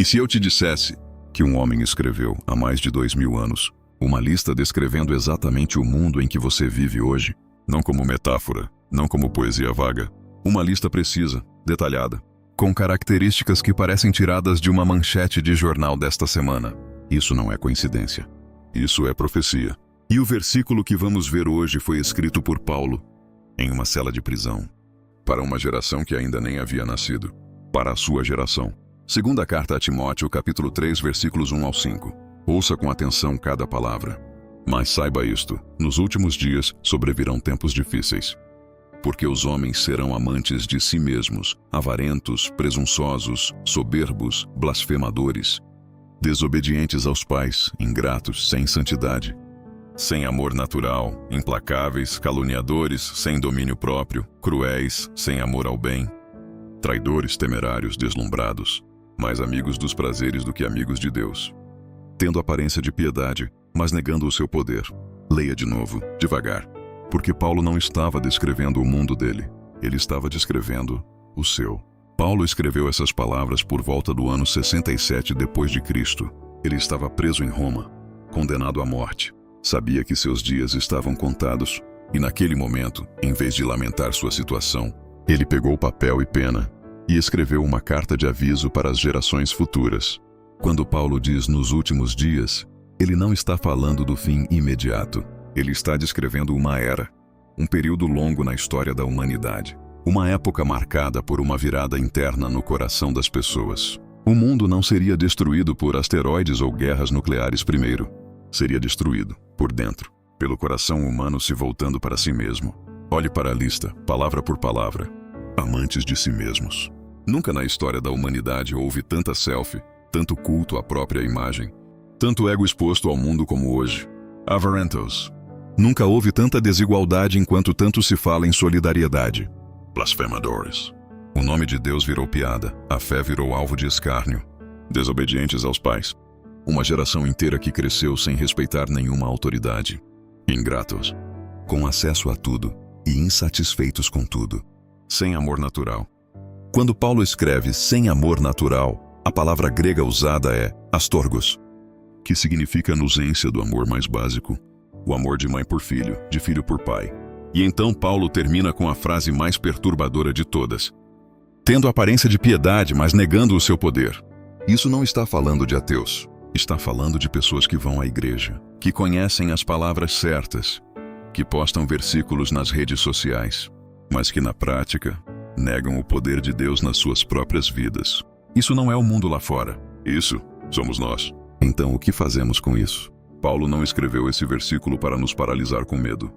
E se eu te dissesse que um homem escreveu, há mais de 2000 anos, uma lista descrevendo exatamente o mundo em que você vive hoje, não como metáfora, não como poesia vaga, uma lista precisa, detalhada, com características que parecem tiradas de uma manchete de jornal desta semana. Isso não é coincidência. Isso é profecia. E o versículo que vamos ver hoje foi escrito por Paulo, em uma cela de prisão, para uma geração que ainda nem havia nascido, para a sua geração. Segunda carta a Timóteo, capítulo 3, versículos 1 ao 5. Ouça com atenção cada palavra. Mas saiba isto, nos últimos dias sobrevirão tempos difíceis. Porque os homens serão amantes de si mesmos, avarentos, presunçosos, soberbos, blasfemadores, desobedientes aos pais, ingratos, sem santidade, sem amor natural, implacáveis, caluniadores, sem domínio próprio, cruéis, sem amor ao bem, traidores, temerários, deslumbrados, mais amigos dos prazeres do que amigos de Deus, tendo aparência de piedade, mas negando o seu poder. Leia de novo, devagar, porque Paulo não estava descrevendo o mundo dele, ele estava descrevendo o seu. Paulo escreveu essas palavras por volta do ano 67 depois de Cristo. Ele estava preso em Roma, condenado à morte. Sabia que seus dias estavam contados, e naquele momento, em vez de lamentar sua situação, ele pegou papel e pena e escreveu uma carta de aviso para as gerações futuras. Quando Paulo diz nos últimos dias, ele não está falando do fim imediato. Ele está descrevendo uma era, um período longo na história da humanidade. Uma época marcada por uma virada interna no coração das pessoas. O mundo não seria destruído por asteroides ou guerras nucleares primeiro. Seria destruído, por dentro, pelo coração humano se voltando para si mesmo. Olhe para a lista, palavra por palavra. Amantes de si mesmos. Nunca na história da humanidade houve tanta selfie, tanto culto à própria imagem, tanto ego exposto ao mundo como hoje. Avarentos. Nunca houve tanta desigualdade enquanto tanto se fala em solidariedade. Blasfemadores. O nome de Deus virou piada, a fé virou alvo de escárnio. Desobedientes aos pais. Uma geração inteira que cresceu sem respeitar nenhuma autoridade. Ingratos. Com acesso a tudo e insatisfeitos com tudo. Sem amor natural. Quando Paulo escreve sem amor natural, a palavra grega usada é astorgos, que significa nusência do amor mais básico, o amor de mãe por filho, de filho por pai. E então Paulo termina com a frase mais perturbadora de todas. Tendo aparência de piedade, mas negando o seu poder. Isso não está falando de ateus. Está falando de pessoas que vão à igreja, que conhecem as palavras certas, que postam versículos nas redes sociais, mas que na prática negam o poder de Deus nas suas próprias vidas. Isso não é o mundo lá fora. Isso somos nós. Então o que fazemos com isso? Paulo não escreveu esse versículo para nos paralisar com medo.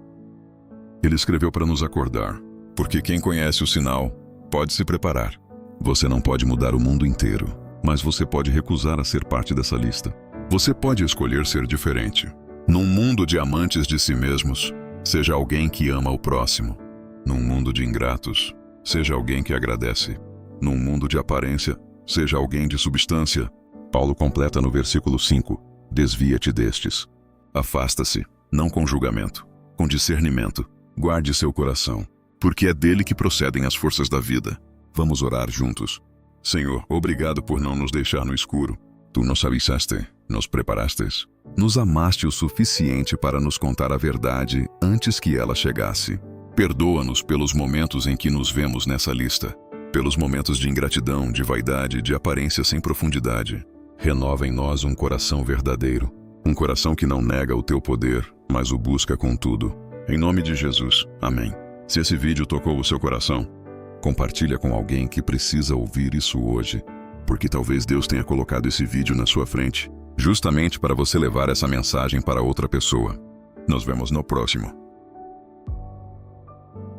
Ele escreveu para nos acordar, porque quem conhece o sinal pode se preparar. Você não pode mudar o mundo inteiro, mas você pode recusar a ser parte dessa lista. Você pode escolher ser diferente. Num mundo de amantes de si mesmos, seja alguém que ama o próximo. Num mundo de ingratos, seja alguém que agradece. Num mundo de aparência, seja alguém de substância. Paulo completa no versículo 5, desvia-te destes. Afasta-se, não com julgamento, com discernimento. Guarde seu coração, porque é dele que procedem as forças da vida. Vamos orar juntos. Senhor, obrigado por não nos deixar no escuro. Tu nos avisaste, nos preparastes. Nos amaste o suficiente para nos contar a verdade antes que ela chegasse. Perdoa-nos pelos momentos em que nos vemos nessa lista. Pelos momentos de ingratidão, de vaidade, de aparência sem profundidade. Renova em nós um coração verdadeiro. Um coração que não nega o teu poder, mas o busca com tudo. Em nome de Jesus. Amém. Se esse vídeo tocou o seu coração, compartilha com alguém que precisa ouvir isso hoje, porque talvez Deus tenha colocado esse vídeo na sua frente, justamente para você levar essa mensagem para outra pessoa. Nos vemos no próximo.